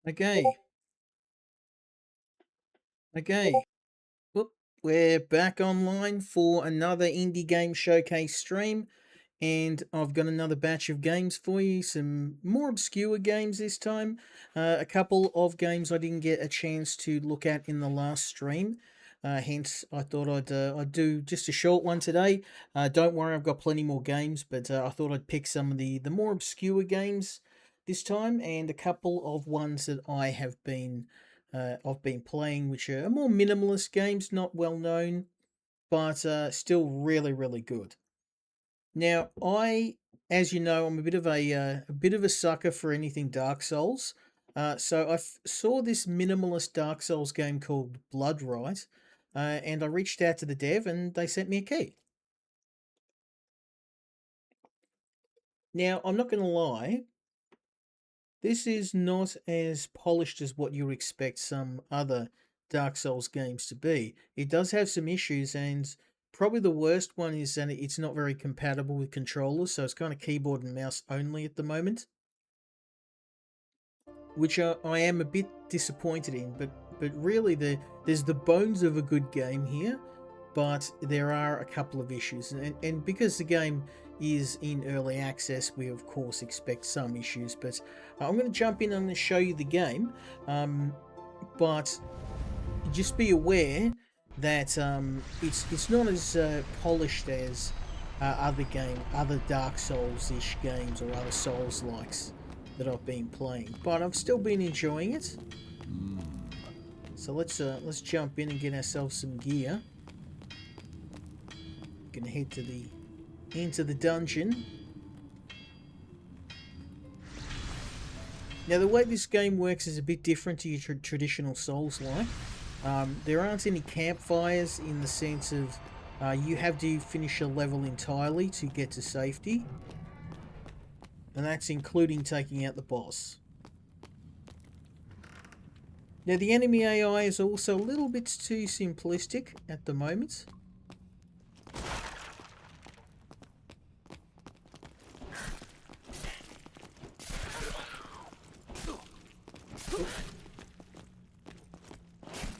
Okay, okay. Whoop, we're back online for another indie game showcase stream, and I've got another batch of games for you. Some more obscure games this time. A couple of games I didn't get a chance to look at in the last stream. Hence, I thought I'd do just a short one today. Don't worry, I've got plenty more games, but I thought I'd pick some of the more obscure games this time, and a couple of ones that I've been playing, which are more minimalist games, not well known, but still really good. Now, as you know, I'm a bit of a sucker for anything Dark Souls. So saw this minimalist Dark Souls game called Bloodwright, and I reached out to the dev, and they sent me a key. Now, I'm not going to lie, this is not as polished as what you would expect some other Dark Souls games to be. It does have some issues, and probably the worst one is that it's not very compatible with controllers, so it's kind of keyboard and mouse only at the moment, which I am a bit disappointed in. But really, there's the bones of a good game here, but there are a couple of issues, and because the game is in early access, we of course expect some issues. But I'm going to jump in and show you the game, but just be aware that it's not as polished as other Dark Souls-ish games or other Souls likes that I've been playing, but I've still been enjoying it. So let's jump in and get ourselves some gear. Gonna head to the into the dungeon. Now the way this game works is a bit different to your traditional Souls-like. There aren't any campfires in the sense of you have to finish a level entirely to get to safety, and that's including taking out the boss. Now the enemy AI is also a little bit too simplistic at the moment.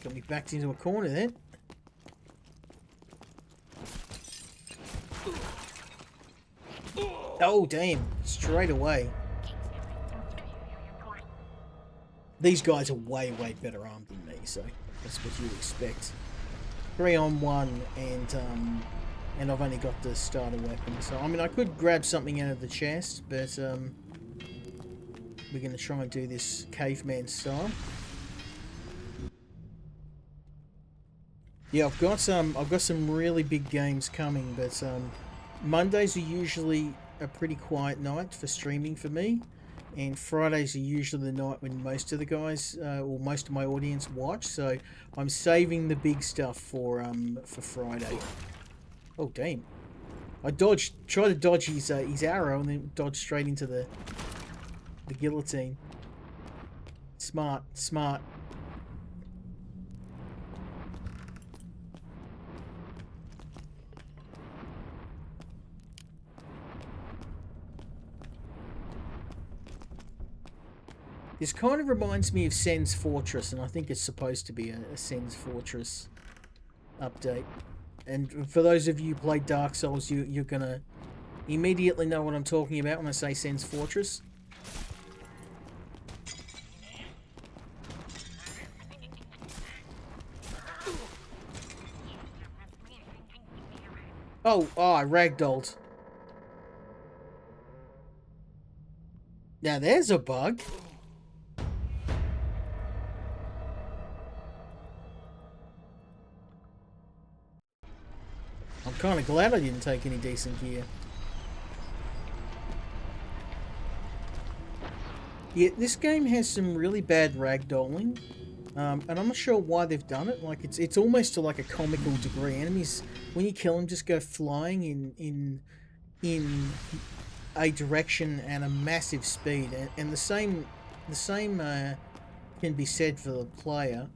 Got me backed into a corner there. Oh damn, straight away. These guys are way better armed than me, so that's what you'd expect. 3-on-1, and I've only got the starter weapon, so I mean I could grab something out of the chest, but we're gonna try and do this caveman style. Yeah, I've got some really big games coming, but Mondays are usually a pretty quiet night for streaming for me, and Fridays are usually the night when most of the guys or most of my audience watch. So I'm saving the big stuff for Friday. Oh damn! I tried to dodge his arrow, and then dodged straight into the guillotine. Smart. This kind of reminds me of Sen's Fortress, and I think it's supposed to be a Sen's Fortress update. And for those of you who play Dark Souls, you're gonna immediately know what I'm talking about when I say Sen's Fortress. Oh, I ragdolled. Now there's a bug. I'm kind of glad I didn't take any decent gear. Yeah, this game has some really bad ragdolling, and I'm not sure why they've done it. Like it's almost to like a comical degree. Enemies, when you kill them, just go flying in a direction and a massive speed, and the same can be said for the player.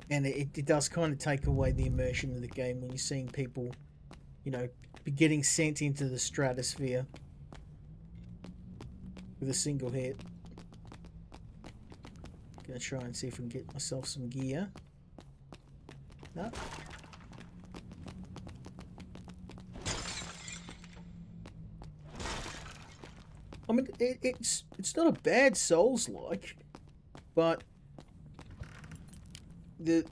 And it does kind of take away the immersion of the game when you're seeing people, you know, be getting sent into the stratosphere with a single hit. Gonna try and see if we can get myself some gear. No. I mean, it's not a bad Souls-like, but the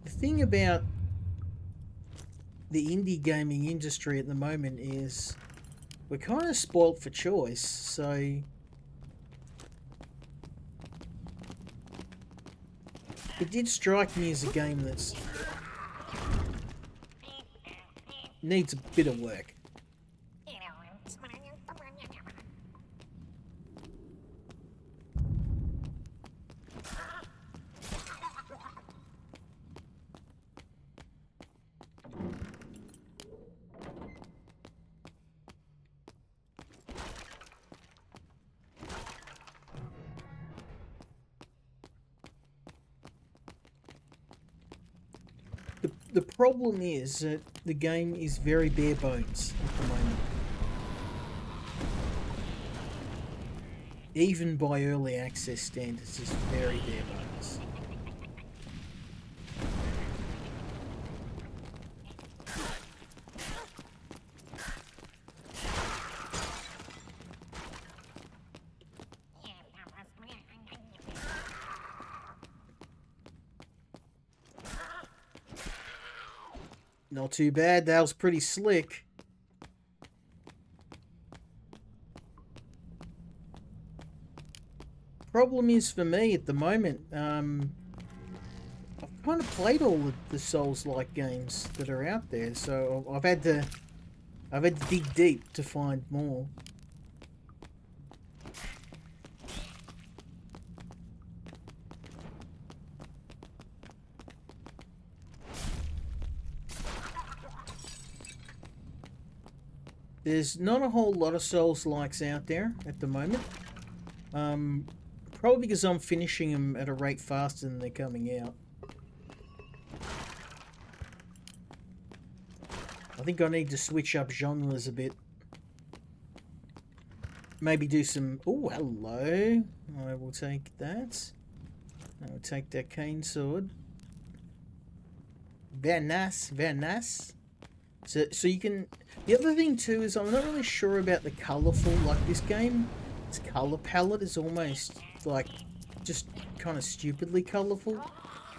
thing about the indie gaming industry at the moment is we're kind of spoilt for choice. So it did strike me as a game that's needs a bit of work. The problem is that the game is very bare bones at the moment. Even by early access standards, it's very bare bones. Not too bad, that was pretty slick. Problem is for me at the moment, I've kind of played all of the Souls-like games that are out there, so I've had to dig deep to find more. There's not a whole lot of Souls-likes out there at the moment. Probably because I'm finishing them at a rate faster than they're coming out. I think I need to switch up genres a bit. Maybe do some... Oh, hello. I will take that. I will take that cane sword. Very nice, very nice. So you can... The other thing too is I'm not really sure about the colourful, like this game, its colour palette is almost like just kind of stupidly colourful.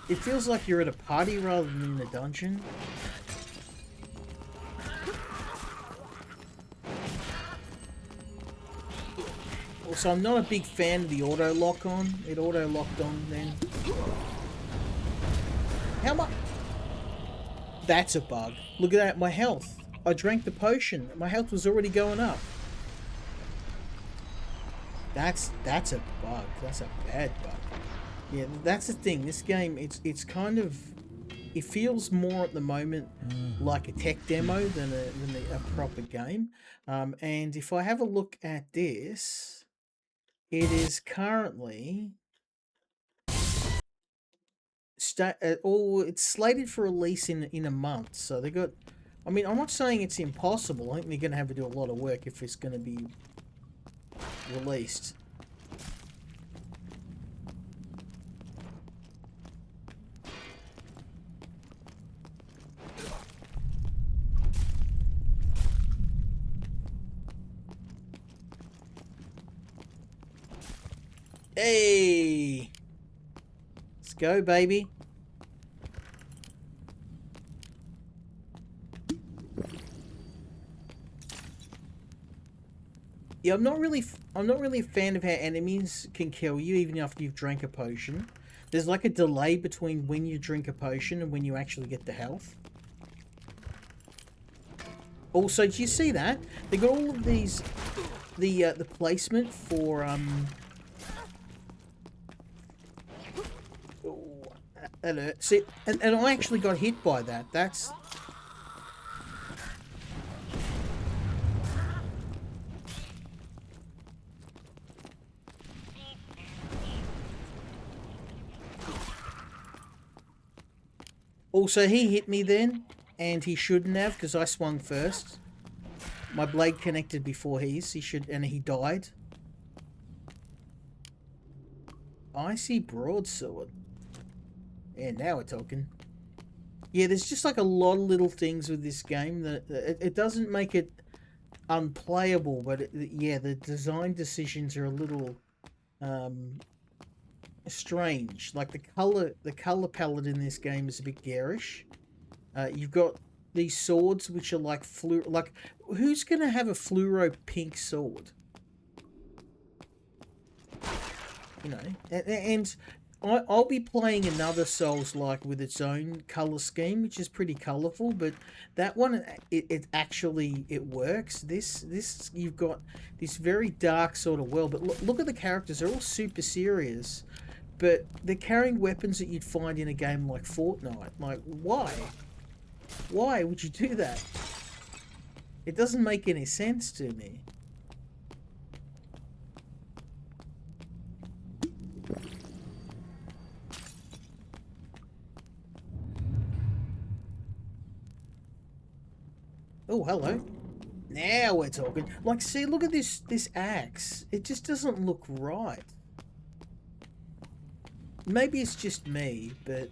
It feels like you're at a party rather than in a dungeon. Also, I'm not a big fan of the auto lock on. It auto locked on then. How much? That's a bug. Look at that, my health. I drank the potion. My health was already going up. That's a bug. That's a bad bug. Yeah, that's the thing. This game, it's kind of... It feels more at the moment like a tech demo than a proper game. And if I have a look at this, it is currently... it's slated for release in a month. So they got... I mean, I'm not saying it's impossible. I think they're going to have to do a lot of work if it's going to be released. Hey! Let's go, baby. Yeah, I'm not really a fan of how enemies can kill you even after you've drank a potion. There's like a delay between when you drink a potion and when you actually get the health. Also, do you see that? They got all of these, the placement for alert. See, and I actually got hit by that. That's... Also, he hit me then, and he shouldn't have, because I swung first. My blade connected before he should, and he died. icy broadsword. Yeah, now we're talking. Yeah, there's just like a lot of little things with this game that it doesn't make it unplayable, but yeah, the design decisions are a little um, strange. Like the color palette in this game is a bit garish. You've got these swords which are like who's gonna have a fluoro pink sword? You know, and I'll be playing another Souls-like with its own color scheme, which is pretty colorful. But that one, it actually it works. This you've got this very dark sort of world. But look at the characters; they're all super serious, but they're carrying weapons that you'd find in a game like Fortnite. Like, why? Why would you do that? It doesn't make any sense to me. Oh, hello. Now we're talking. Like, see, look at this axe. It just doesn't look right. Maybe it's just me, but...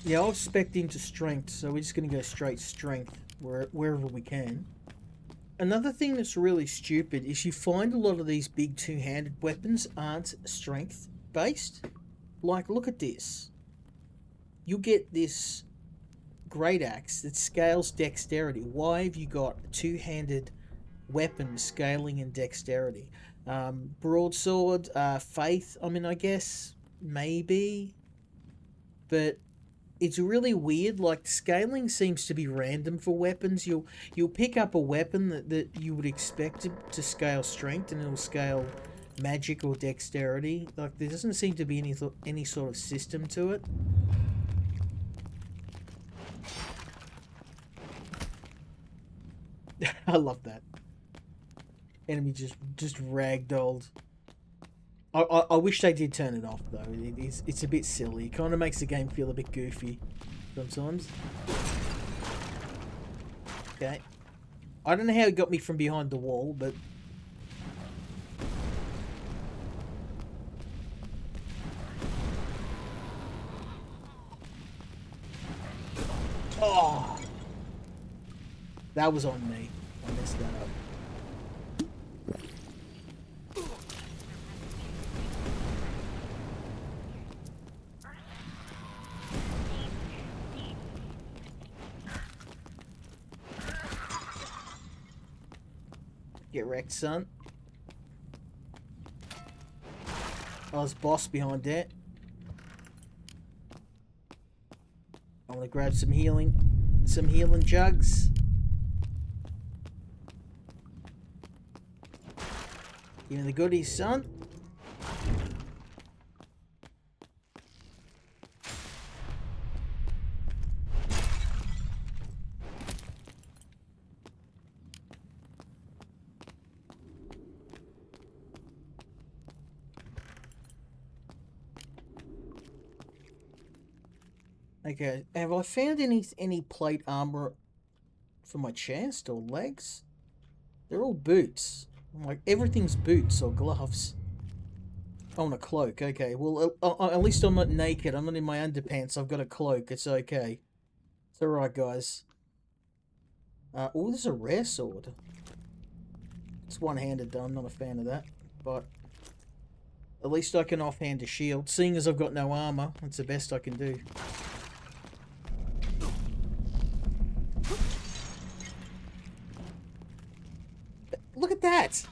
Yeah, I was expecting to strength, so we're just going to go straight strength wherever we can. Another thing that's really stupid is you find a lot of these big two-handed weapons aren't strength based. Like, look at this. You get this great axe that scales dexterity. Why have you got a two-handed weapon scaling in dexterity? Broadsword, faith, I mean, I guess, maybe. But it's really weird. Like, scaling seems to be random for weapons. You'll pick up a weapon that you would expect to scale strength, and it'll scale magic or dexterity. Like, there doesn't seem to be any sort of system to it. I love that. Enemy just ragdolled. I wish they did turn it off though. It's a bit silly. It kind of makes the game feel a bit goofy sometimes. Okay. I don't know how it got me from behind the wall, but... Oh! That was on me. I messed that up. Get wrecked, son. Oh, there's boss behind that. I'm gonna grab some healing jugs. Give me the goodies, son. Okay, have I found any plate armor for my chest or legs? They're all boots. Like, everything's boots or gloves. Oh, and a cloak. Okay, well, at least I'm not naked. I'm not in my underpants. I've got a cloak. It's okay. It's alright, guys. Oh, this is a rare sword. It's one-handed, though. I'm not a fan of that. But at least I can offhand a shield. Seeing as I've got no armor, that's the best I can do. Look at that!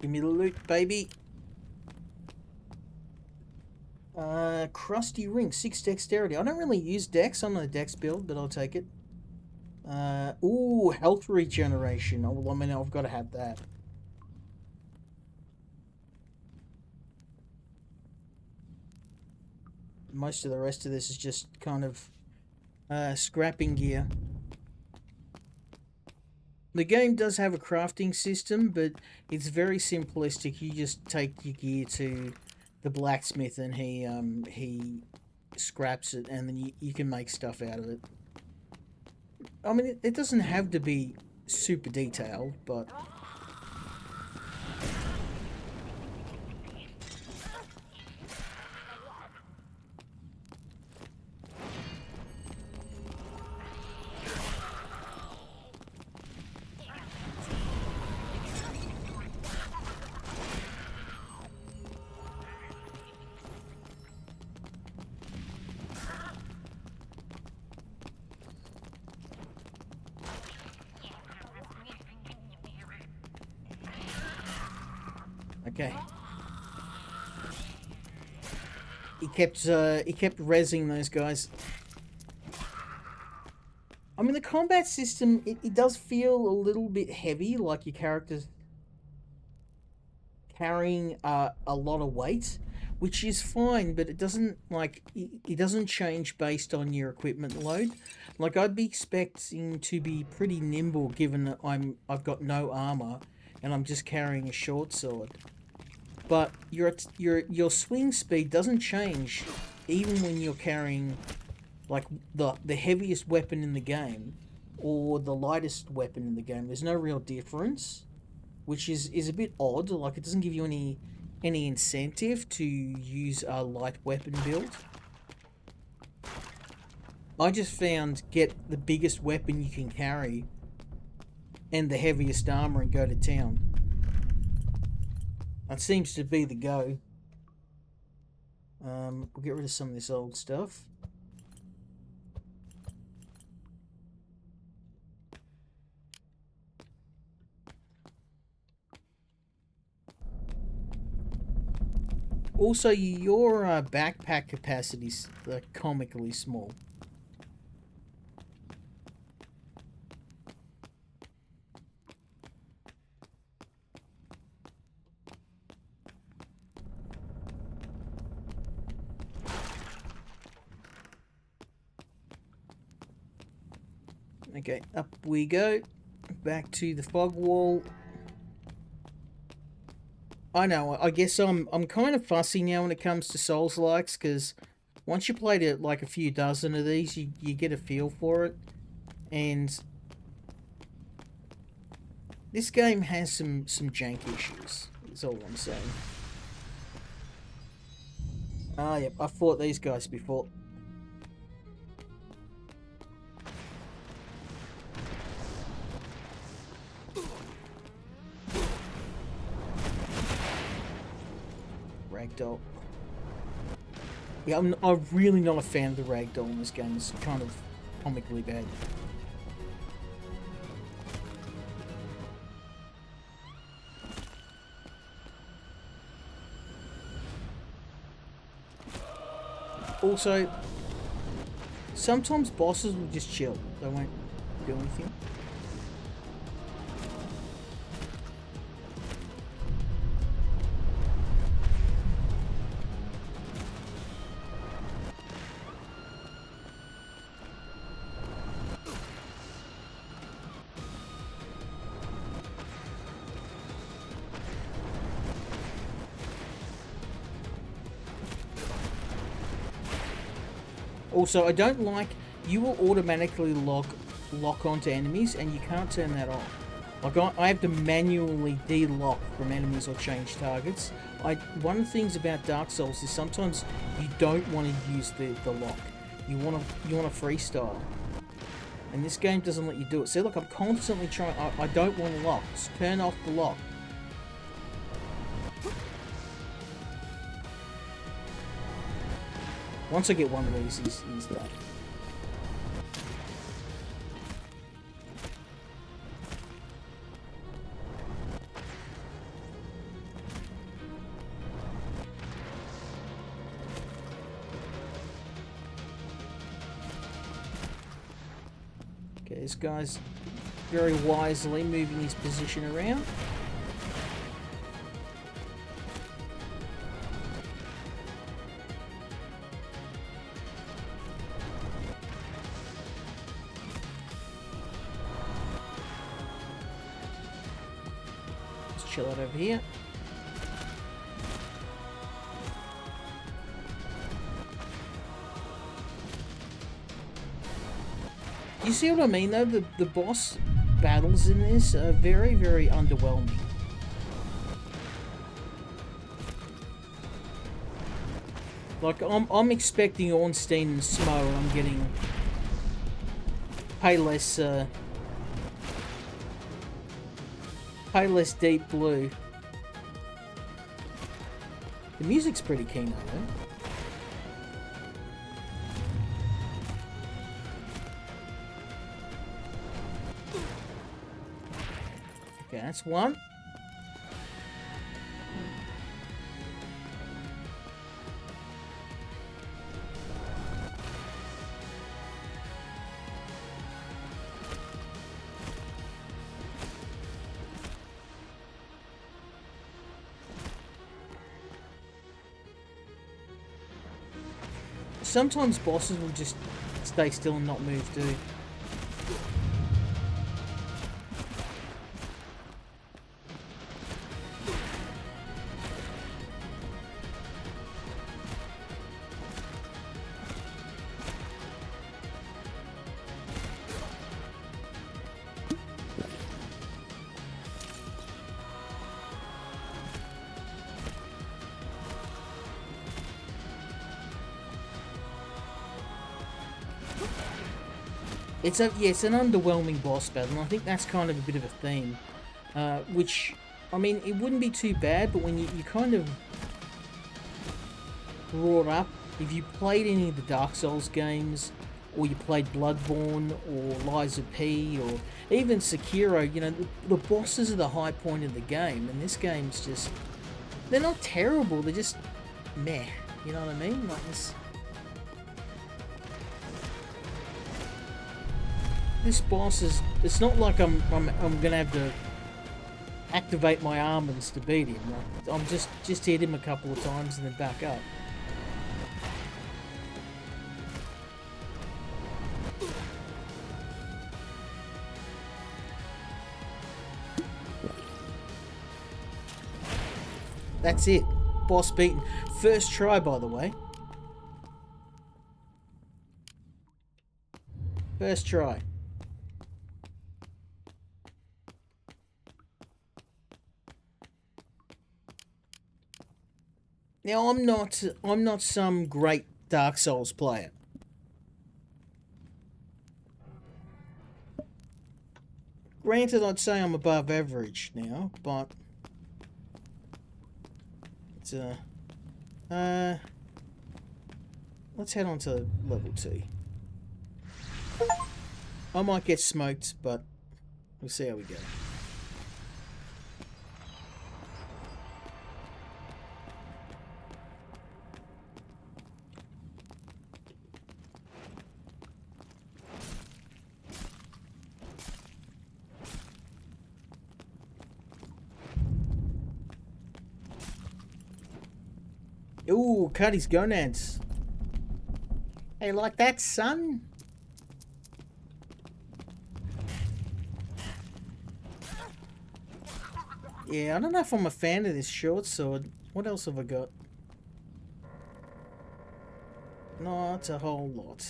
Give me the loot, baby. Crusty ring, 6 dexterity. I don't really use dex. I'm on a dex build, but I'll take it. Ooh, health regeneration. Oh, well, I mean, I've got to have that. Most of the rest of this is just kind of scrapping gear. The game does have a crafting system, but it's very simplistic. You just take your gear to the blacksmith and he scraps it, and then you can make stuff out of it. I mean, it doesn't have to be super detailed, but... Okay. He kept rezzing those guys. I mean, the combat system, it does feel a little bit heavy, like your character's carrying a lot of weight, which is fine, but it doesn't, like, it doesn't change based on your equipment load. Like, I'd be expecting to be pretty nimble, given that I've got no armor, and I'm just carrying a short sword. But your swing speed doesn't change even when you're carrying like the heaviest weapon in the game or the lightest weapon in the game. There's no real difference, which is a bit odd. Like, it doesn't give you any incentive to use a light weapon build. I just found get the biggest weapon you can carry and the heaviest armor and go to town. That seems to be the go. We'll get rid of some of this old stuff. Also, your backpack capacity's comically small. Okay, up we go. Back to the fog wall. I know, I guess I'm kind of fussy now when it comes to Souls-likes, because once you played it like a few dozen of these, you get a feel for it. And this game has some jank issues, is all I'm saying. Ah, yep, I've fought these guys before. Ragdoll. Yeah, I'm really not a fan of the ragdoll in this game. It's kind of comically bad. Also, sometimes bosses will just chill. They won't do anything. Also, I don't like, you will automatically lock onto enemies, and you can't turn that off. Like, I have to manually de-lock from enemies or change targets. One of the things about Dark Souls is sometimes you don't want to use the lock. You want to freestyle. And this game doesn't let you do it. See, look, I'm constantly trying, I don't want to lock. Just turn off the lock. Once I get one of these, he's done. This guy's very wisely moving his position around. Let's chill out over here. You see what I mean, though? The boss battles in this are very, very underwhelming. Like, I'm expecting Ornstein and Smo, and I'm getting Payless Deep Blue. The music's pretty keen, though. Okay, that's one. Sometimes bosses will just stay still and not move, too. It's an underwhelming boss battle, and I think that's kind of a bit of a theme. Which, I mean, it wouldn't be too bad, but when you kind of brought up, if you played any of the Dark Souls games, or you played Bloodborne, or Lies of P, or even Sekiro, you know, the bosses are the high point of the game, and this game's just... They're not terrible, they're just meh, you know what I mean? Like this... This boss is... It's not like I'm gonna have to activate my almonds to beat him. Like, I'm just hit him a couple of times and then back up. That's it. Boss beaten. First try, by the way. First try. Now, I'm not some great Dark Souls player. Granted, I'd say I'm above average now, but it's let's head on to level 2. I might get smoked, but we'll see how we go. Ooh, cut his gonads. Hey, like that, son? Yeah, I don't know if I'm a fan of this short sword. What else have I got? Not a whole lot.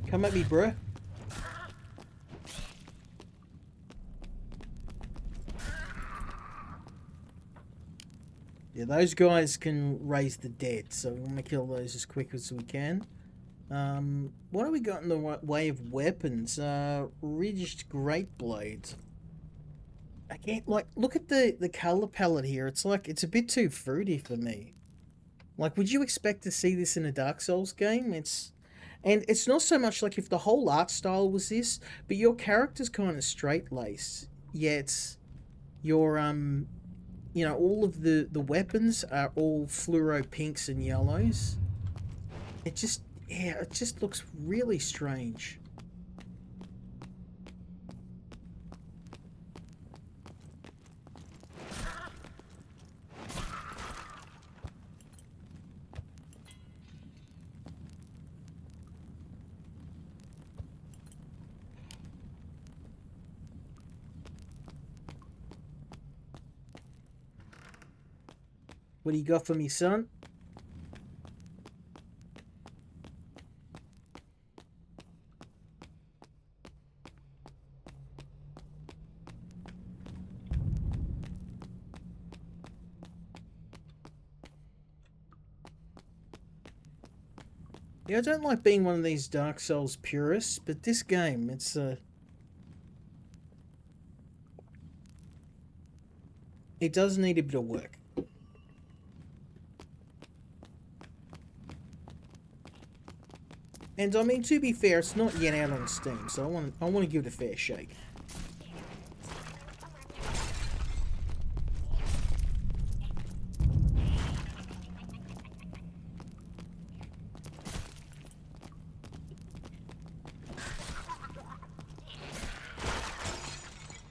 Come at me, bruh. Yeah, those guys can raise the dead, so we want to kill those as quick as we can. What have we got in the way of weapons? Ridged Great Blades. Again, like, look at the color palette here. It's like, it's a bit too fruity for me. Like, would you expect to see this in a Dark Souls game? And it's not so much like if the whole art style was this, but your character's kind of straight-laced. Yet, your you know, all of the weapons are all fluoro pinks and yellows. It just, yeah, it just looks really strange. What do you got for me, son? Yeah, I don't like being one of these Dark Souls purists, but this game, it does need a bit of work. And I mean, to be fair, it's not yet out on Steam, so I want to give it a fair shake.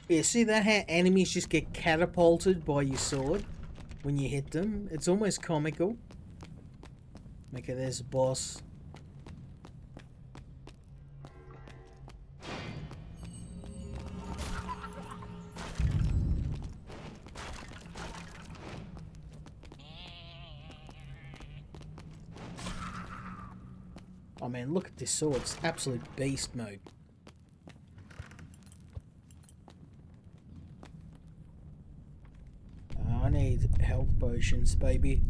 Yeah, see that how enemies just get catapulted by your sword when you hit them? It's almost comical. Okay, there's a boss. Oh man, look at this sword. It's absolute beast mode. I need health potions, baby.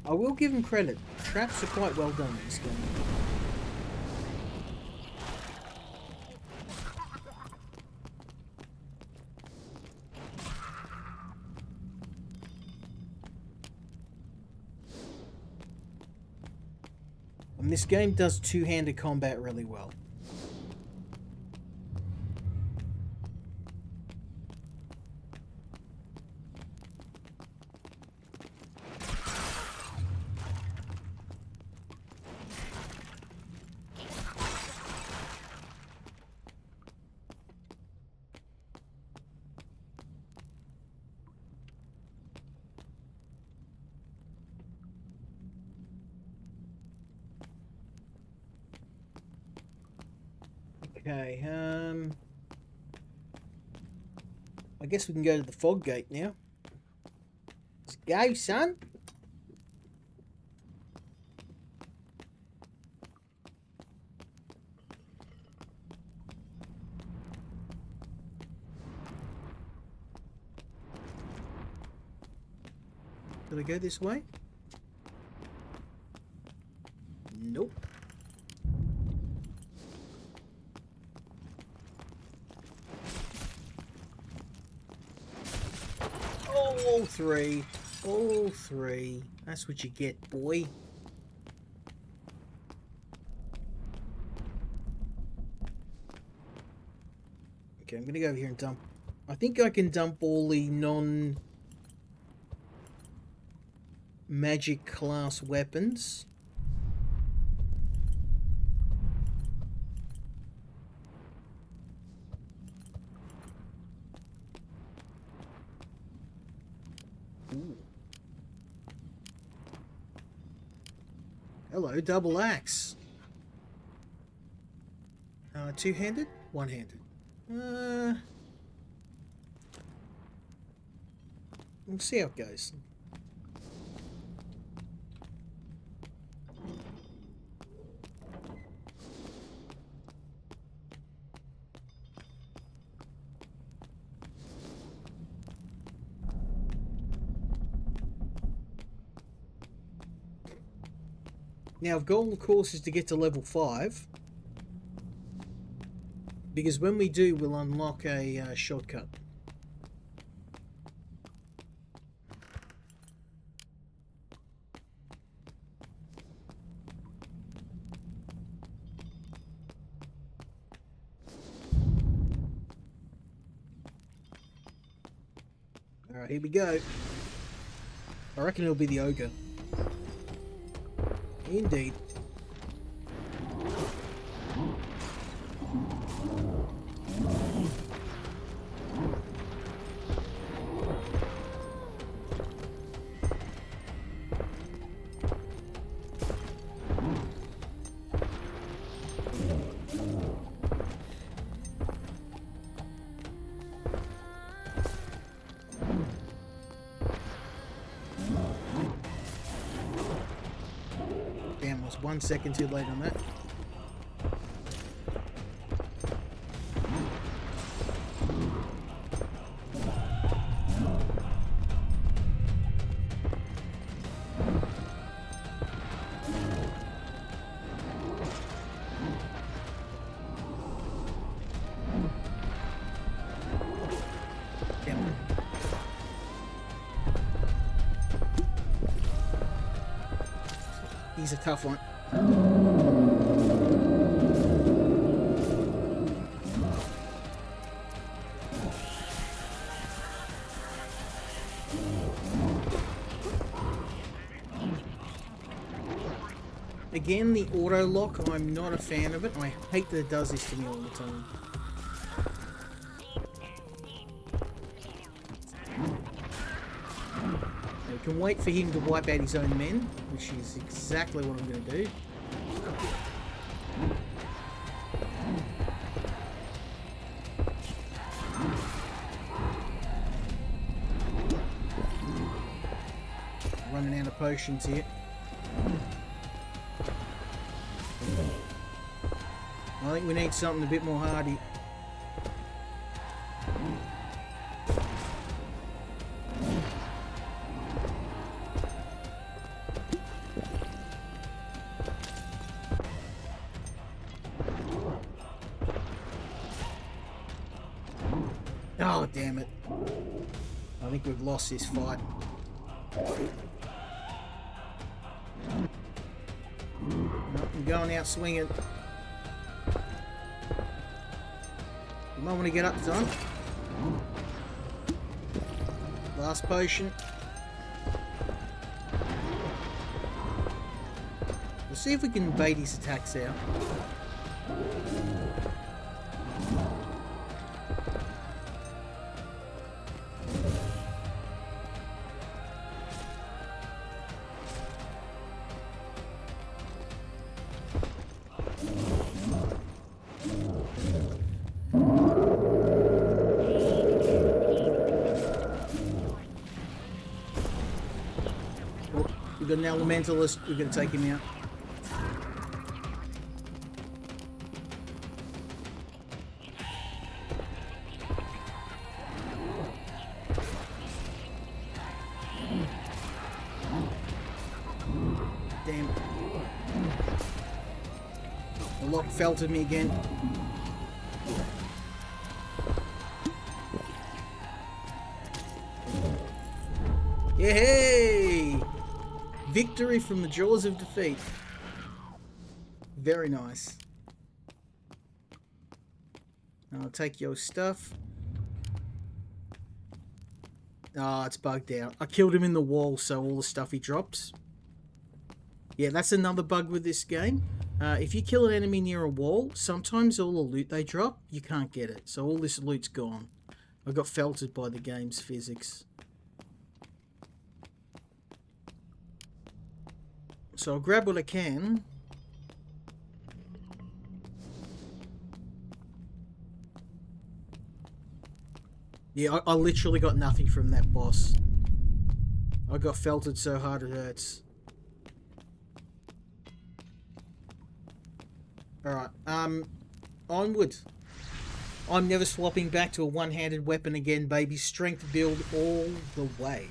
I will give him credit. Traps are quite well done in this game. And this game does two-handed combat really well. Okay, I guess we can go to the fog gate now. Let's go, son. Did I go this way? Nope. All three. All three. That's what you get, boy. Okay, I'm gonna go over here and dump. I think I can dump all the non-magic class weapons. Ooh. Hello, double axe. Two-handed? One-handed. We'll see how it goes. Now, goal, of course, is to get to level 5. Because when we do, we'll unlock a shortcut. Alright, here we go. I reckon it'll be the ogre. Indeed. Damn, was 1 second too late on that. He's a tough one. Again, the auto lock, I'm not a fan of it. I hate that it does this to me all the time. We can wait for him to wipe out his own men, which is exactly what I'm going to do. Running out of potions here. I think we need something a bit more hardy. Oh, damn it. I think we've lost this fight. Nope, I'm going out swinging. You might want to get up, son. Last potion. We'll see if we can bait his attacks out. We've got an elementalist, we're going to take him out. Damn. The lock felted me again. Yay! Victory from the jaws of defeat. Very nice. I'll take your stuff. Ah, it's bugged out. I killed him in the wall, so all the stuff he drops. Yeah, that's another bug with this game. If you kill an enemy near a wall, sometimes all the loot they drop, you can't get it. So all this loot's gone. I got felted by the game's physics. So I'll grab what I can. Yeah, I literally got nothing from that boss. I got felted so hard it hurts. Alright, onward. I'm never swapping back to a one-handed weapon again, baby. Strength build all the way.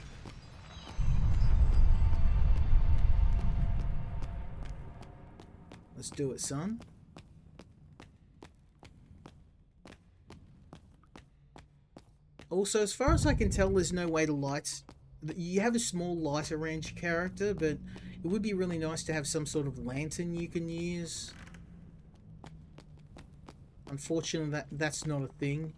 Let's do it, son. Also, as far as I can tell, there's no way to light. You have a small light around your character, but it would be really nice to have some sort of lantern you can use. Unfortunately, that's not a thing.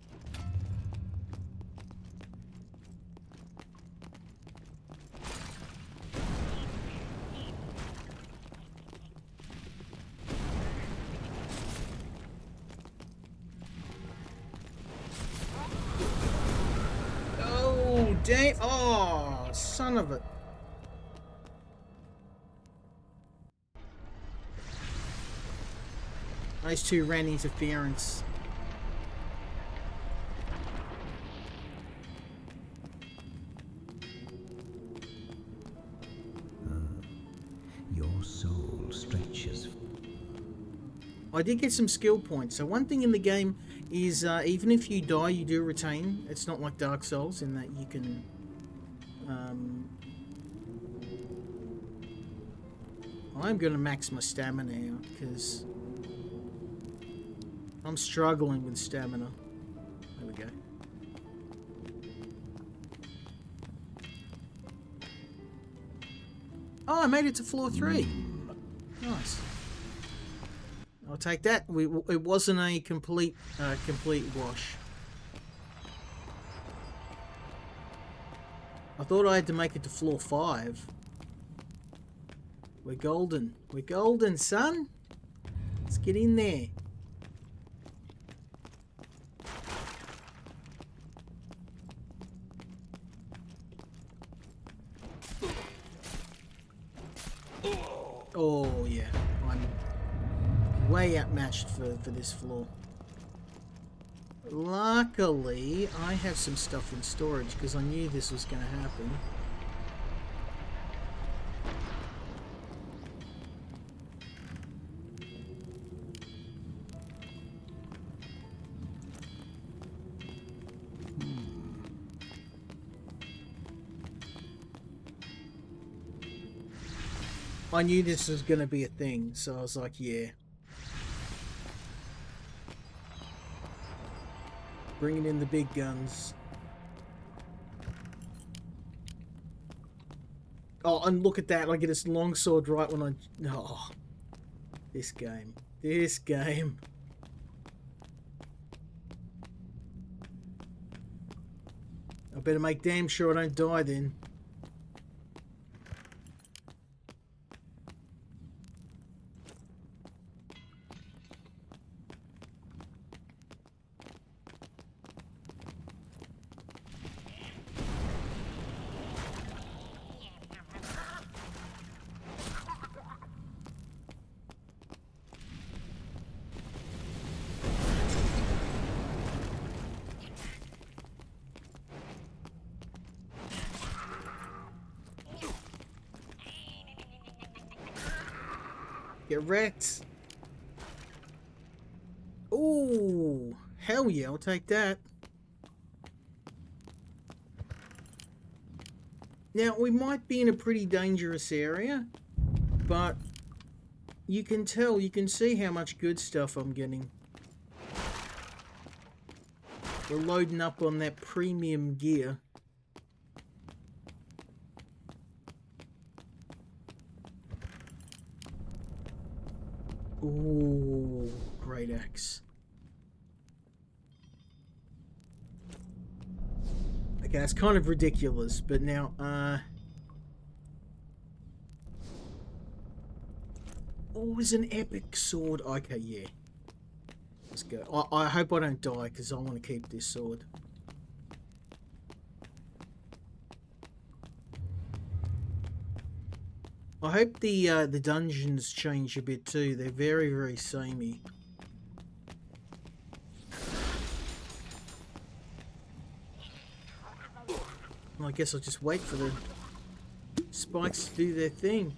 Oh, dang. Oh, son of a... Those two ran interference. Your soul stretches. I did get some skill points. So one thing in the game is even if you die, you do retain. It's not like Dark Souls in that you can... I'm going to max my stamina out because I'm struggling with stamina. There we go. Oh, I made it to floor 3. Nice. I'll take that. It wasn't a complete wash. I thought I had to make it to floor 5. We're golden. We're golden, son. Let's get in there. Oh, yeah. I'm way outmatched for this floor. Luckily, I have some stuff in storage because I knew this was going to happen. I knew this was going to be a thing, so I was like, yeah. Bringing in the big guns. Oh, and look at that. I get this longsword right when I... Oh. This game. This game. I better make damn sure I don't die then. Get wrecked. Ooh, hell yeah, I'll take that. Now, we might be in a pretty dangerous area, but you can tell, you can see how much good stuff I'm getting. We're loading up on that premium gear. Ooh, great axe. Okay, that's kind of ridiculous, but now, oh, it's an epic sword. Okay, yeah. Let's go. I hope I don't die, because I want to keep this sword. I hope the dungeons change a bit too. They're very, very samey. Well, I guess I'll just wait for the spikes to do their thing.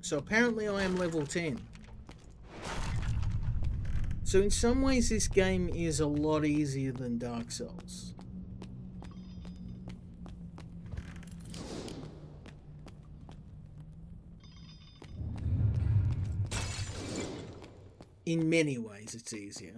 So apparently I am level 10. So in some ways this game is a lot easier than Dark Souls. In many ways it's easier.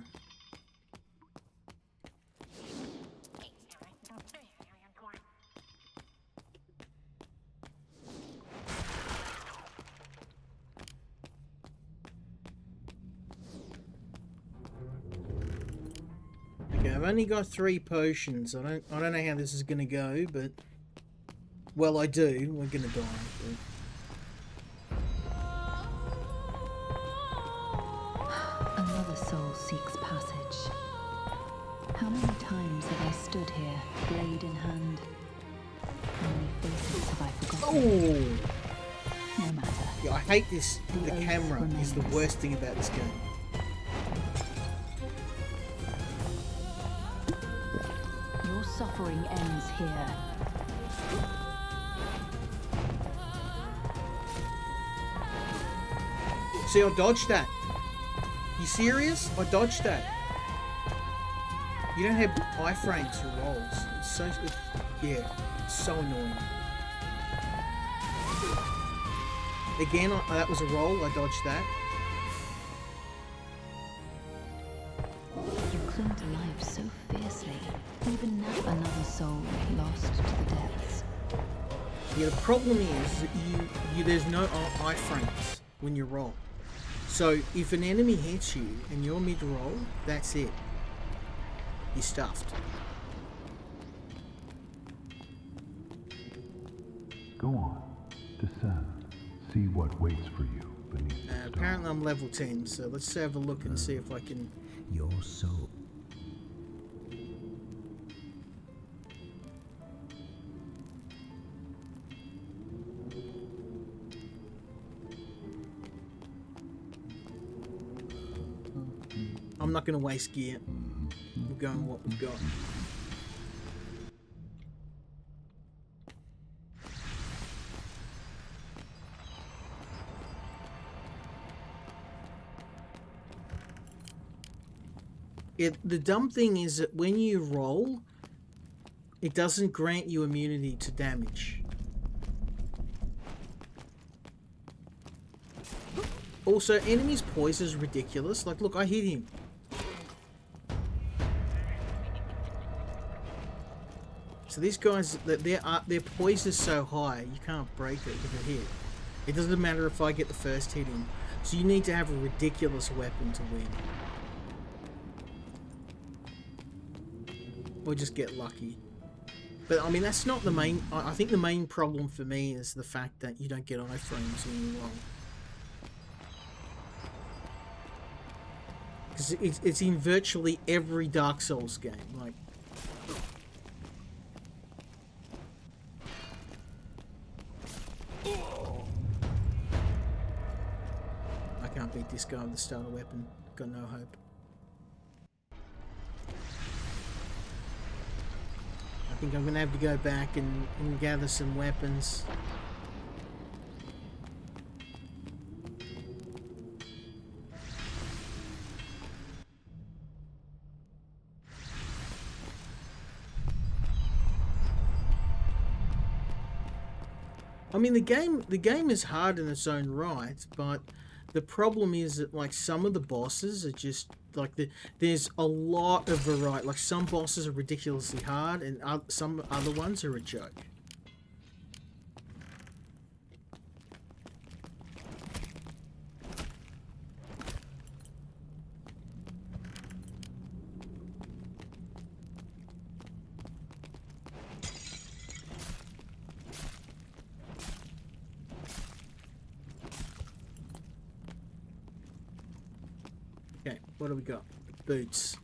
Okay, I've only got 3 potions. I don't know how this is gonna go, but well, I do. We're gonna die. But... Another soul seeks passage. How many times have I stood here, blade in hand? How many faces have I forgotten? Oh! No matter. Yeah, I hate this. The oath camera is the remains. worst thing about this game. Your suffering ends here. See, I dodged that. You serious? I dodged that. You don't have iframes for rolls. It's so... yeah, it's so annoying. Again, that was a roll. I dodged that. You cling to life so fiercely. Even now, another soul lost to the depths. Yeah, the problem is that there's no iframes when you roll. So if an enemy hits you and you're mid-roll, that's it. You're stuffed. Go on, descend. See what waits for you beneath the stars. Apparently I'm level 10, so let's have a look and see if I can... Your soul. I'm not going to waste gear. We're going what we've got. The dumb thing is that when you roll, it doesn't grant you immunity to damage. Also, enemies' poise is ridiculous. Like, look, I hit him. So these guys, their poise is so high, you can't break it with a hit. It doesn't matter if I get the first hit in. So you need to have a ridiculous weapon to win. Or just get lucky. But I mean, that's not the main... I think the main problem for me is the fact that you don't get iframes when you roll. Because it's in virtually every Dark Souls game. Like, I can't beat this guy with the starter weapon. Got no hope. I think I'm gonna have to go back and gather some weapons. I mean, the game is hard in its own right, but the problem is that, like, some of the bosses are just like there's a lot of variety. Like, some bosses are ridiculously hard, and some other ones are a joke. Okay, what do we got? Boots.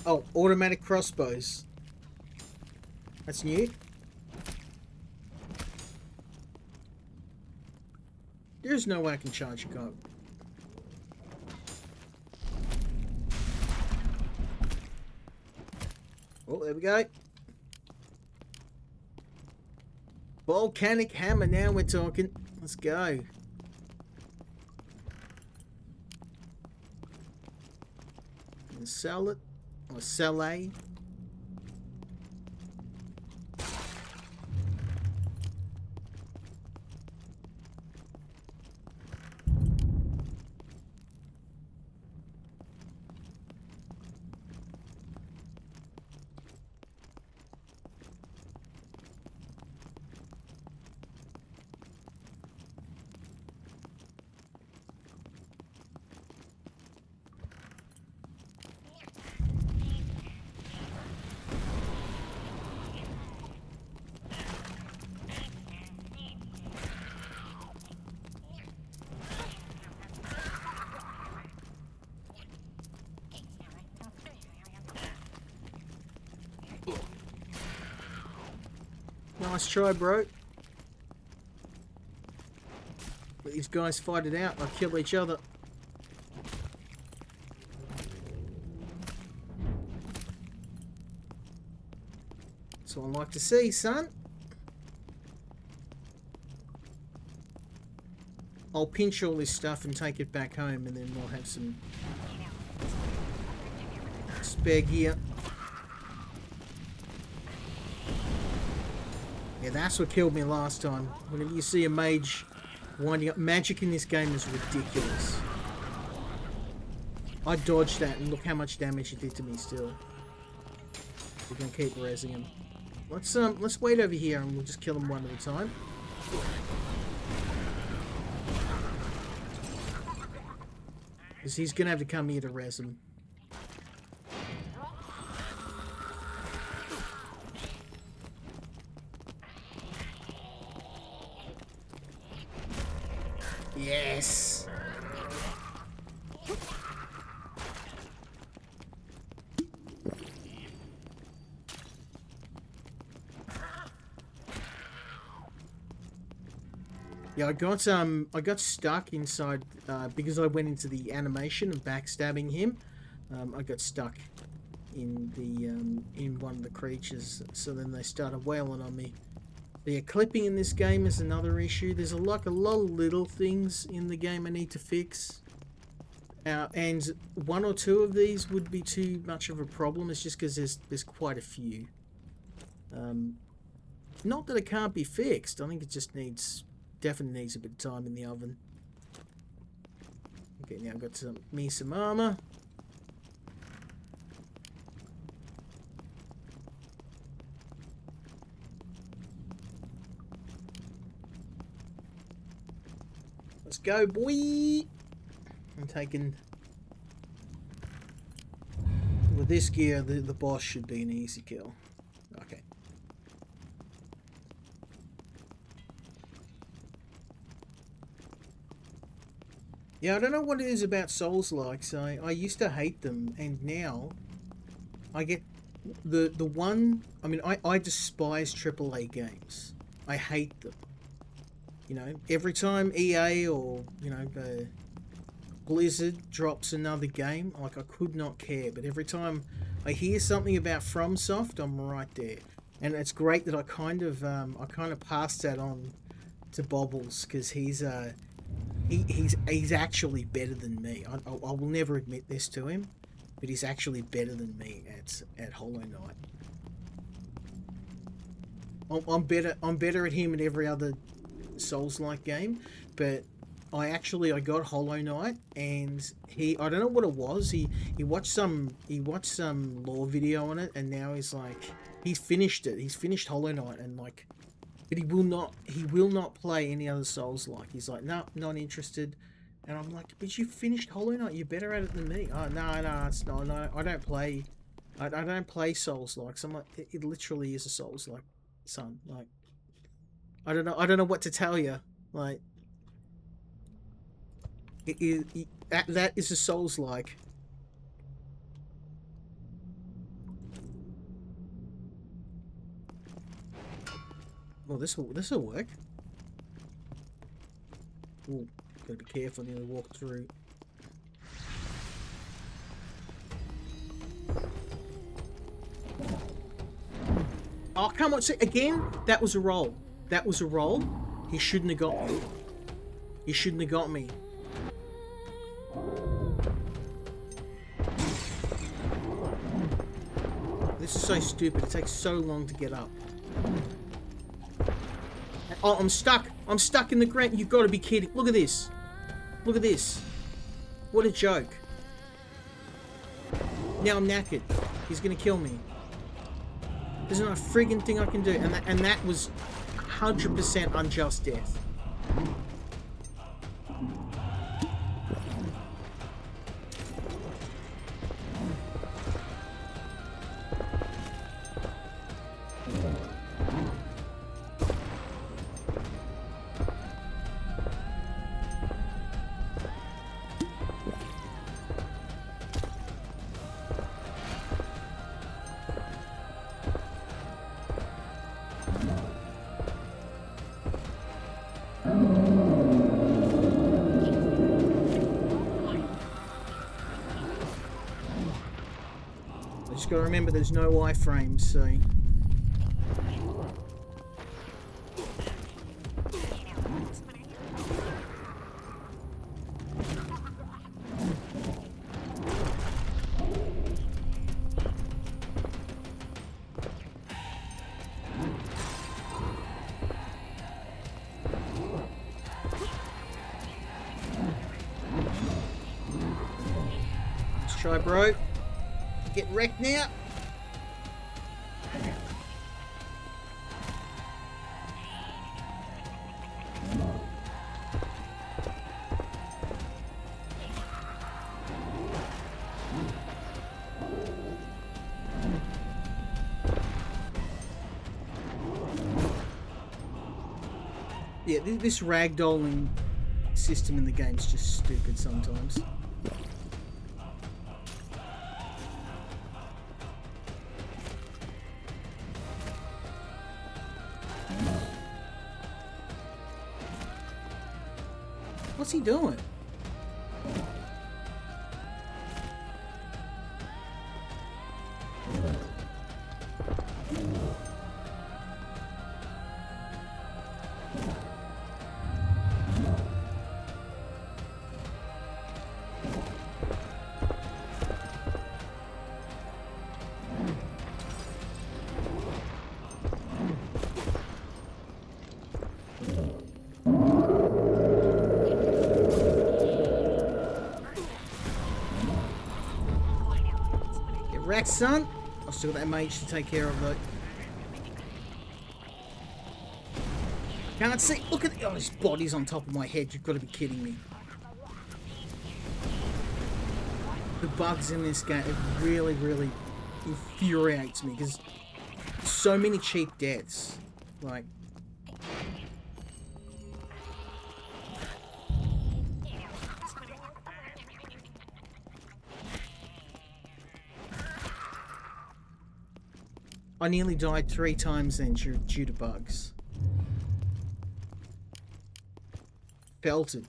Oh, automatic crossbows. That's new. is no way I can charge a go. Oh, there we go. Volcanic hammer, now we're talking. Let's go. And sell it. Or sell a. Nice try, bro. Let these guys fight it out. They'll kill each other. That's what I like to see, son. I'll pinch all this stuff and take it back home, and then we'll have some spare gear. Yeah, that's what killed me last time. Whenever you see a mage winding up, magic in this game is ridiculous. I dodged that, and look how much damage it did to me still. We're gonna keep rezzing him. Let's wait over here, and we'll just kill him one at a time. Because he's gonna have to come here to res him. Yes. Yeah, I got stuck inside because I went into the animation and backstabbing him. I got stuck in the in one of the creatures, so then they started wailing on me. The clipping in this game is another issue. There's a lot of little things in the game I need to fix. And one or two of these would be too much of a problem. It's just because there's quite a few. Not that it can't be fixed. I think it just definitely needs a bit of time in the oven. Okay, now I've got some armor. Let's go, boy! I'm taking... With this gear, the boss should be an easy kill. Okay. Yeah, I don't know what it is about Souls-likes. I used to hate them, and now I get the one... I mean, I despise AAA games. I hate them. You know, every time EA or, you know, Blizzard drops another game, like, I could not care. But every time I hear something about FromSoft, I'm right there. And it's great that I kind of passed that on to Bobbles, because he's actually better than me. I will never admit this to him, but he's actually better than me at Hollow Knight. I'm better at him in every other Souls-like game, but I got Hollow Knight, and I don't know what it was. He watched some lore video on it, and now he's like, he's finished it. He's finished Hollow Knight, and like, but he will not play any other Souls-like. He's like, no, not interested. And I'm like, but you finished Hollow Knight. You're better at it than me. Oh, no, it's not. No, I don't play. I don't play Souls-like. So I'm like, it literally is a Souls-like, son. Like, I don't know what to tell you. Like, that is a Souls-like. Well, this will work. Ooh. Gotta be careful, I nearly walk through. Oh, come on, see, again? That was a roll. That was a roll. He shouldn't have got me. He shouldn't have got me. This is so stupid. It takes so long to get up. Oh, I'm stuck. I'm stuck in the ground. You've got to be kidding. Look at this. Look at this. What a joke. Now I'm knackered. He's going to kill me. There's not a friggin' thing I can do. And that was 100% unjust death. Just gotta remember there's no iframes, so... Let's try, bro. Get wrecked now. Yeah, this ragdolling system in the game is just stupid sometimes. What's he doing? Wrecked, son. I've still got that mage to take care of, though. Can't see. Look at oh, his body's on top of my head. You've got to be kidding me. The bugs in this game, it really, really infuriates me because so many cheap deaths. Like. I nearly died 3 times then due to bugs. Belted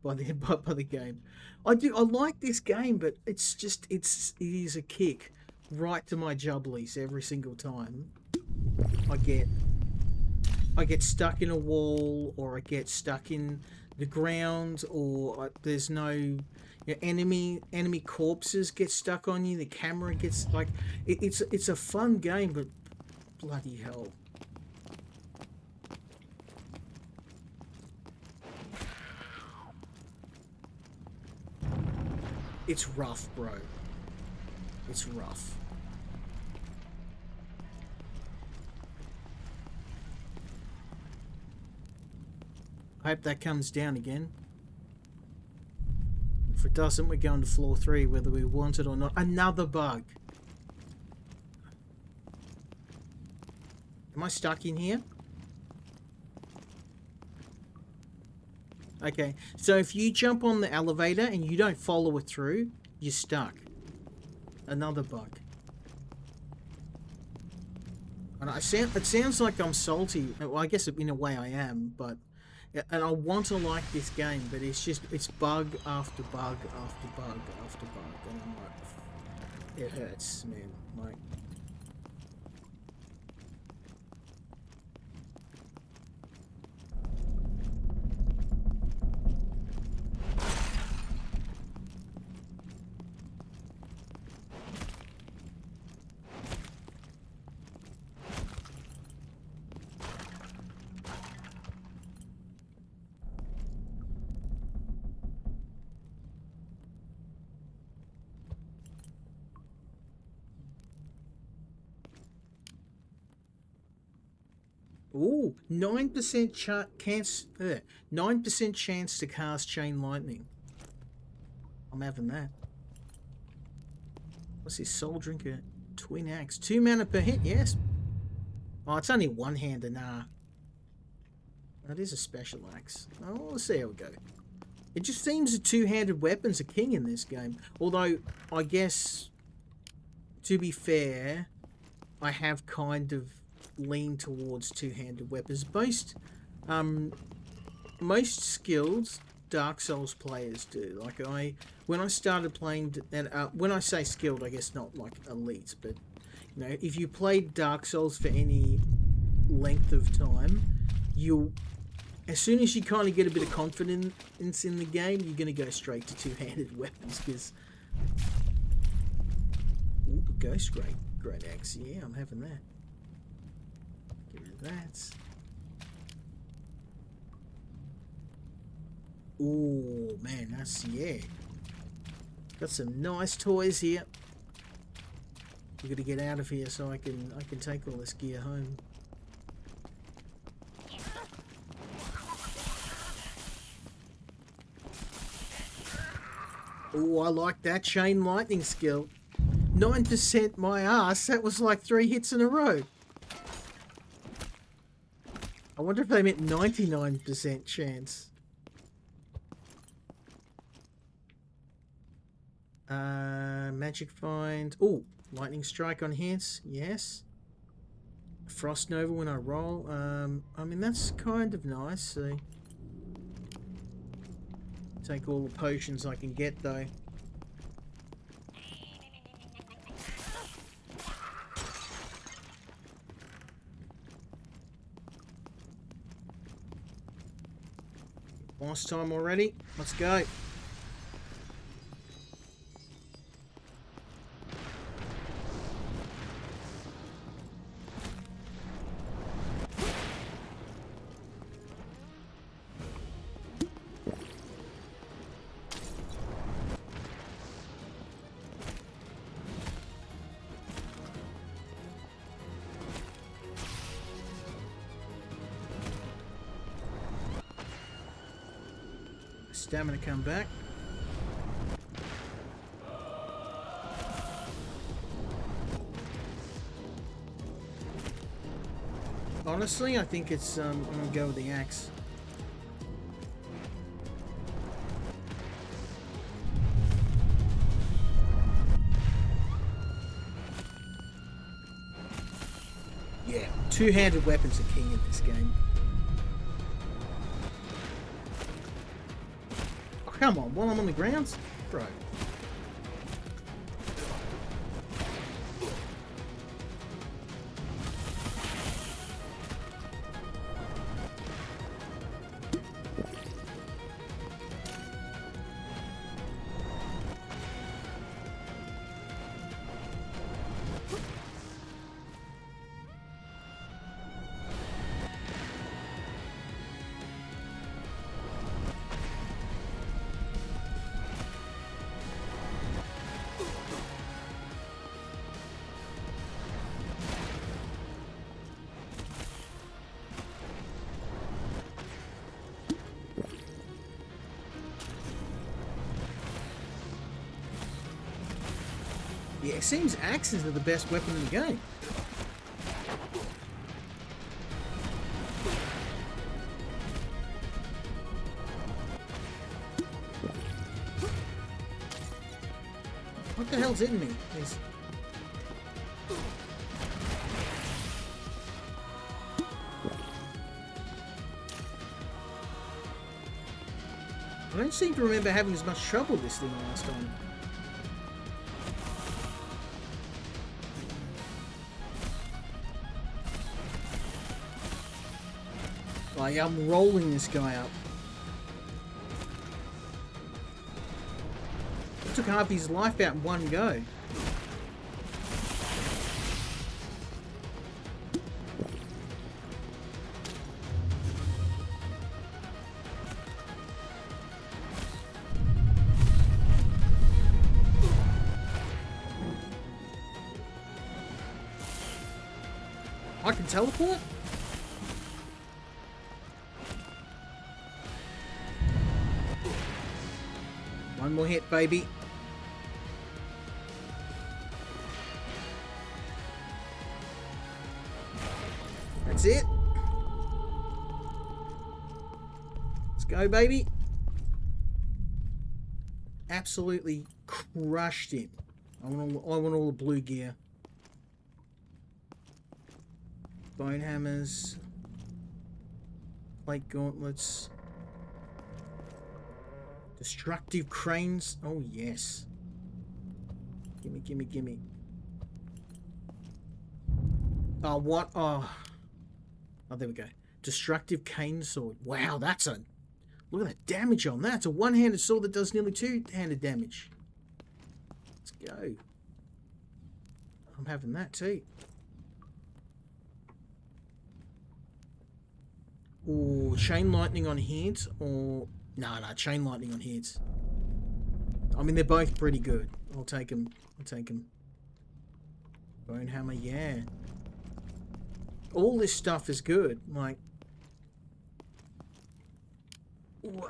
by the game. I like this game, but it's just it is a kick right to my jubblies every single time. I get stuck in a wall, or I get stuck in the ground, or there's no. Your enemy corpses get stuck on you. The camera gets like it's a fun game, but bloody hell, it's rough, bro. It's rough. I hope that comes down again. If it doesn't, we're going to floor 3, whether we want it or not. Another bug. Am I stuck in here? Okay, so if you jump on the elevator and you don't follow it through, you're stuck. Another bug. And it sounds like I'm salty. Well, I guess in a way I am, but And I want to like this game, but it's bug after bug after bug after bug, and I'm like, it hurts, man. Like, ooh, 9% chance, 9% chance to cast Chain Lightning. I'm having that. What's this? Soul Drinker, Twin Axe, 2 mana per hit. Yes. Oh, it's only one-hander. Nah, that is a special axe. Oh, let's see how we go. It just seems the two-handed weapons are king in this game. Although, I guess, to be fair, I have kind of leaned towards two-handed weapons. Most skilled Dark Souls players do. Like, when I started playing, and when I say skilled, I guess not like elite, but, you know, if you played Dark Souls for any length of time, as soon as you kind of get a bit of confidence in the game, you're going to go straight to two-handed weapons, because... Ooh, Ghost Great Axe. Yeah, I'm having that. Get rid of that. Ooh, man, that's... Yeah. Got some nice toys here. We're gonna get out of here so I can take all this gear home. Oh, I like that Chain Lightning skill. 9% my ass. That was like 3 hits in a row. I wonder if they meant 99% chance. Magic Find. Oh, Lightning Strike on hits. Yes. Frost Nova when I roll. I mean, that's kind of nice. So take all the potions I can get, though. Boss time already. Let's go. Stamina come back. Honestly, I think it's I'm gonna go with the axe. Yeah, two-handed weapons are king in this game. Come on, while I'm on the grounds? Bro. Yeah, it seems axes are the best weapon in the game. What the hell's hitting me? don't seem to remember having as much trouble with this thing last time. Like, I'm rolling this guy up. I took half his life out in one go. I can teleport? One more hit, baby. That's it. Let's go, baby. Absolutely crushed him. I want all the blue gear. Bone hammers. Plate gauntlets. Destructive cranes. Oh, yes. Gimme, gimme, gimme. Oh, what? Oh, there we go. Destructive cane sword. Wow, that's a... Look at that damage on that. It's a one-handed sword that does nearly two-handed damage. Let's go. I'm having that too. Or chain lightning on heads, or... No, chain lightning on heads. I mean, they're both pretty good. I'll take them. I'll take them. Bone hammer, yeah. All this stuff is good. Like... Ooh,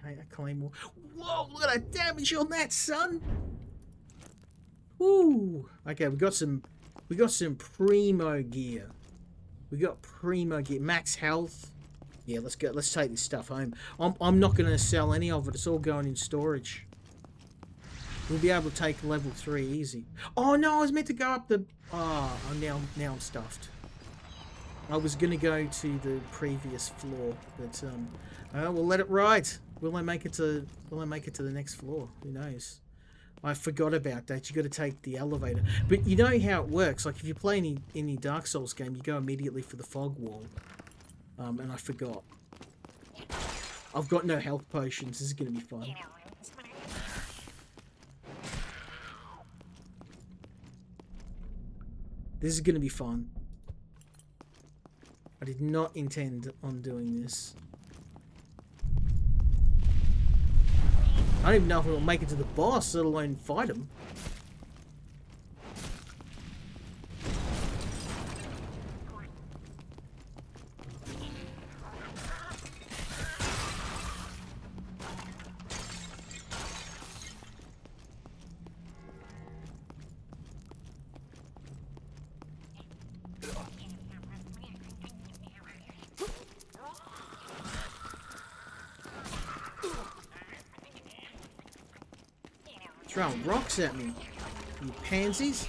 okay, a claymore. Whoa, look at that damage on that, son! Ooh. Okay, we got some primo gear. We got primo gear. Max health. Yeah, let's go. Let's take this stuff home. I'm not going to sell any of it. It's all going in storage. We'll be able to take level 3 easy. Oh no, I was meant to go up the... Oh, now I'm stuffed. I was going to go to the previous floor, but we'll let it ride. Will I make it to the next floor? Who knows? I forgot about that. You got to take the elevator. But you know how it works. Like if you play any Dark Souls game, you go immediately for the fog wall. And I forgot. I've got no health potions. This is going to be fun. This is going to be fun. I did not intend on doing this. I don't even know if we'll make it to the boss, let alone fight him. Throwing rocks at me, you pansies.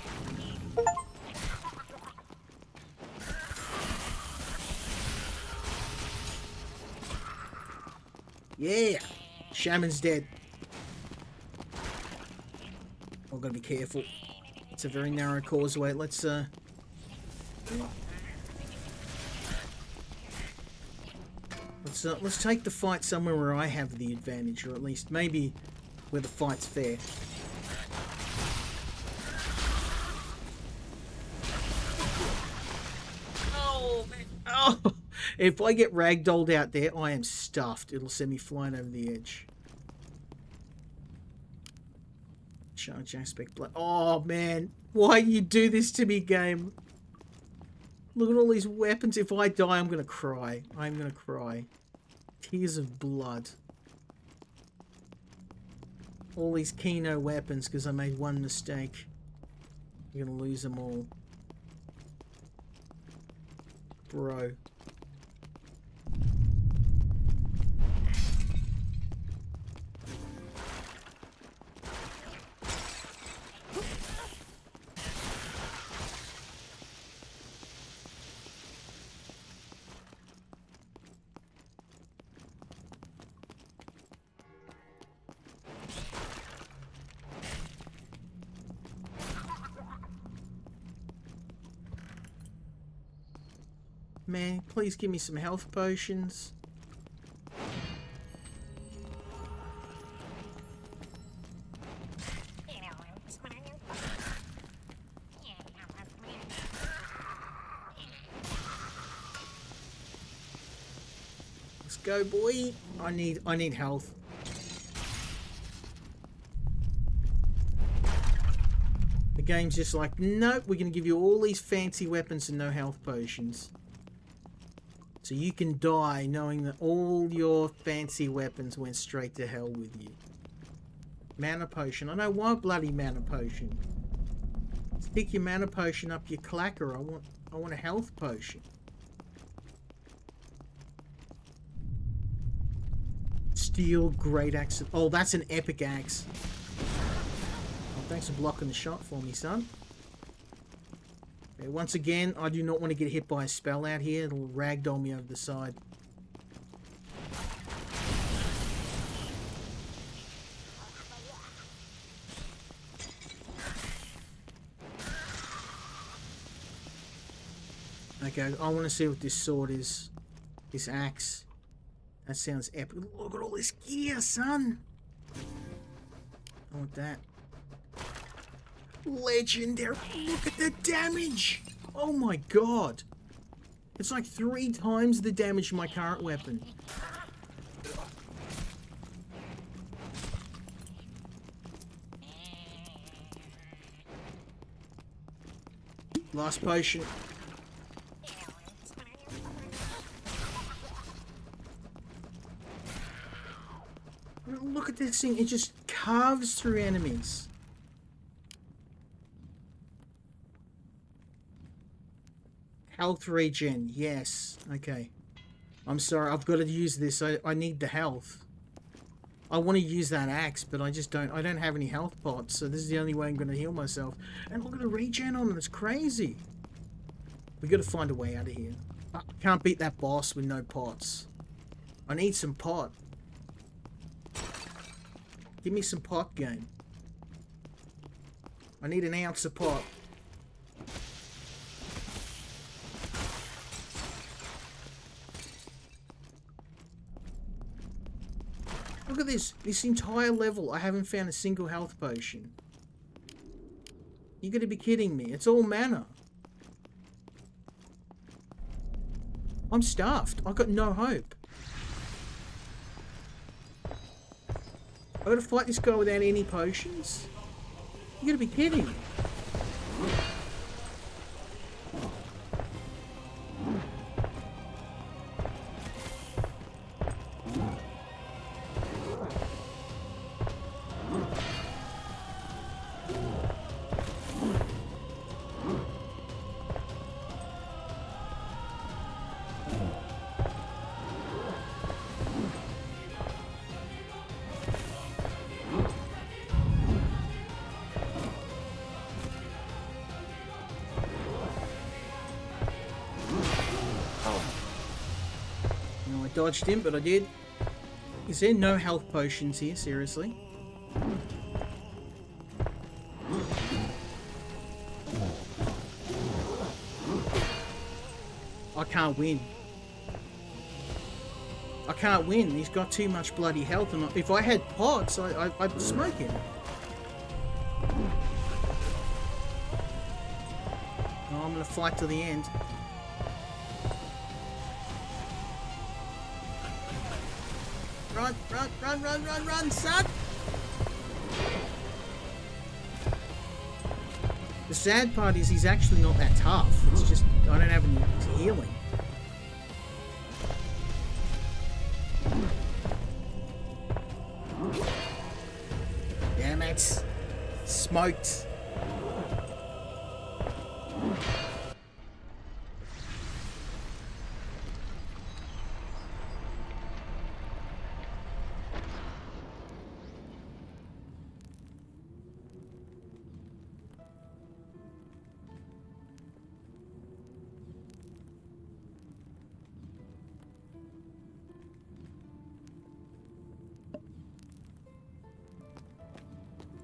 Yeah, Shaman's dead. I've got to be careful. It's a very narrow causeway. Let's take the fight somewhere where I have the advantage, or at least maybe where the fight's fair. Oh, man. Oh, if I get ragdolled out there, I am stuffed. It'll send me flying over the edge. Charge aspect blood. Oh, man. Why do you do this to me, game? Look at all these weapons. If I die, I'm going to cry. I'm going to cry. Tears of blood. All these Kino weapons because I made one mistake. You're going to lose them all. Bro. man, please give me some health potions. Let's go, boy. I need health. The game's just like, nope, we're going to give you all these fancy weapons and no health potions. So you can die knowing that all your fancy weapons went straight to hell with you. Mana potion. I don't want bloody mana potion. Stick your mana potion up your clacker. I want a health potion. Steel great axe. Oh, that's an epic axe. Oh, thanks for blocking the shot for me, son. Okay, once again, I do not want to get hit by a spell out here. It'll ragdoll me over the side. Okay, I want to see what this sword is. This axe. That sounds epic. Look at all this gear, son. I want that. Legendary. Look at the damage. Oh my god. It's like 3 times the damage of my current weapon. Last potion. Look at this thing. It just carves through enemies. Health regen. Yes. Okay. I'm sorry. I've got to use this. I need the health. I want to use that axe, but I just don't. I don't have any health pots, so this is the only way I'm going to heal myself. And look at the regen on it. It's crazy. We got to find a way out of here. I can't beat that boss with no pots. I need some pot. Give me some pot, game. I need an ounce of pot. Look at this. This entire level, I haven't found a single health potion. You gotta be kidding me. It's all mana. I'm stuffed. I've got no hope. I gotta fight this guy without any potions? You gotta be kidding me. Dodged him, but I did. Is there no health potions here? Seriously? I can't win. I can't win. He's got too much bloody health, and if I had pots, I'd smoke him. Oh, I'm gonna fight to the end. Run, run, run, run, run, run, son! The sad part is he's actually not that tough. It's just, I don't have any healing. Damn it. Smoked.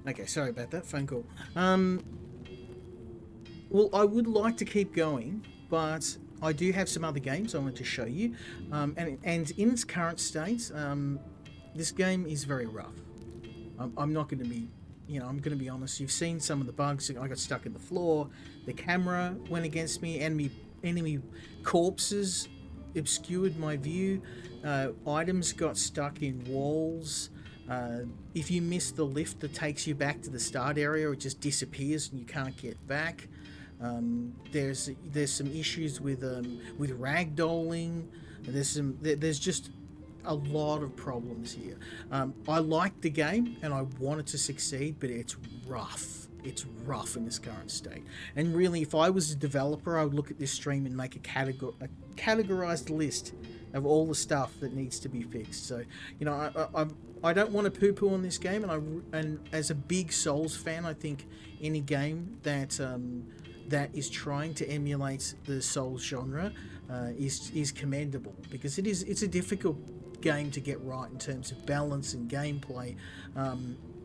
Okay, sorry about that phone call. Well, I would like to keep going, but I do have some other games I want to show you, and in its current state, this game is very rough. I'm not going to be, I'm going to be honest. You've seen some of the bugs. I got stuck in the floor. The camera went against me. Enemy corpses obscured my view. Items got stuck in walls. If you miss the lift that takes you back to the start area, it just disappears and you can't get back. There's some issues with ragdolling. There's just a lot of problems here. I like the game and I want it to succeed, but it's rough. It's rough in this current state. And really, if I was a developer, I would look at this stream and make a categorized list of all the stuff that needs to be fixed. So, I don't want to poo-poo on this game, and as a big Souls fan, I think any game that is trying to emulate the Souls genre is commendable, because it's a difficult game to get right in terms of balance and gameplay.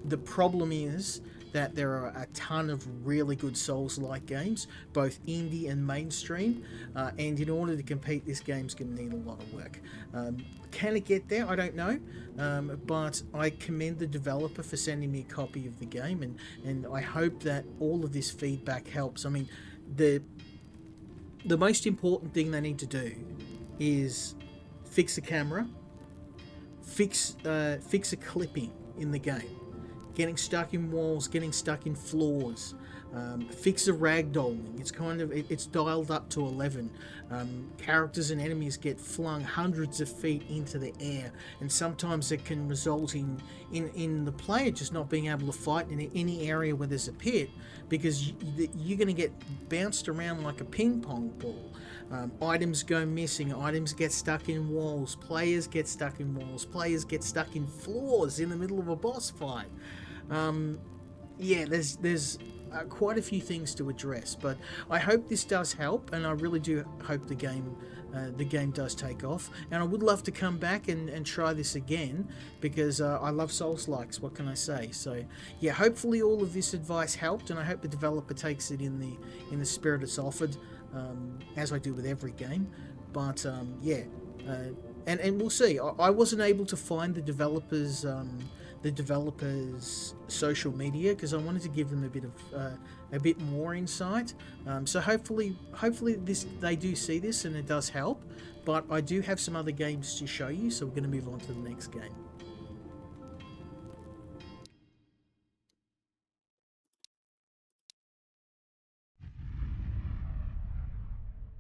The problem is that there are a ton of really good Souls-like games, both indie and mainstream, and in order to compete, this game's going to need a lot of work. Can it get there? I don't know, but I commend the developer for sending me a copy of the game, and I hope that all of this feedback helps. I mean, the most important thing they need to do is fix the camera, fix a clipping in the game, getting stuck in walls, getting stuck in floors, fix the ragdolling. It's dialed up to 11. Characters and enemies get flung hundreds of feet into the air, and sometimes it can result in the player just not being able to fight in any area where there's a pit, because you're going to get bounced around like a ping pong ball. Items go missing, items get stuck in walls, players get stuck in walls, players get stuck in floors in the middle of a boss fight. There's quite a few things to address, but I hope this does help, and I really do hope the game does take off. And I would love to come back and try this again, because I love Souls-likes. What can I say? So yeah, hopefully all of this advice helped, and I hope the developer takes it in the spirit it's offered, as I do with every game. But and we'll see. I wasn't able to find the developers' social media, because I wanted to give them a bit more insight. So hopefully they do see this and it does help. But I do have some other games to show you, so we're going to move on to the next game.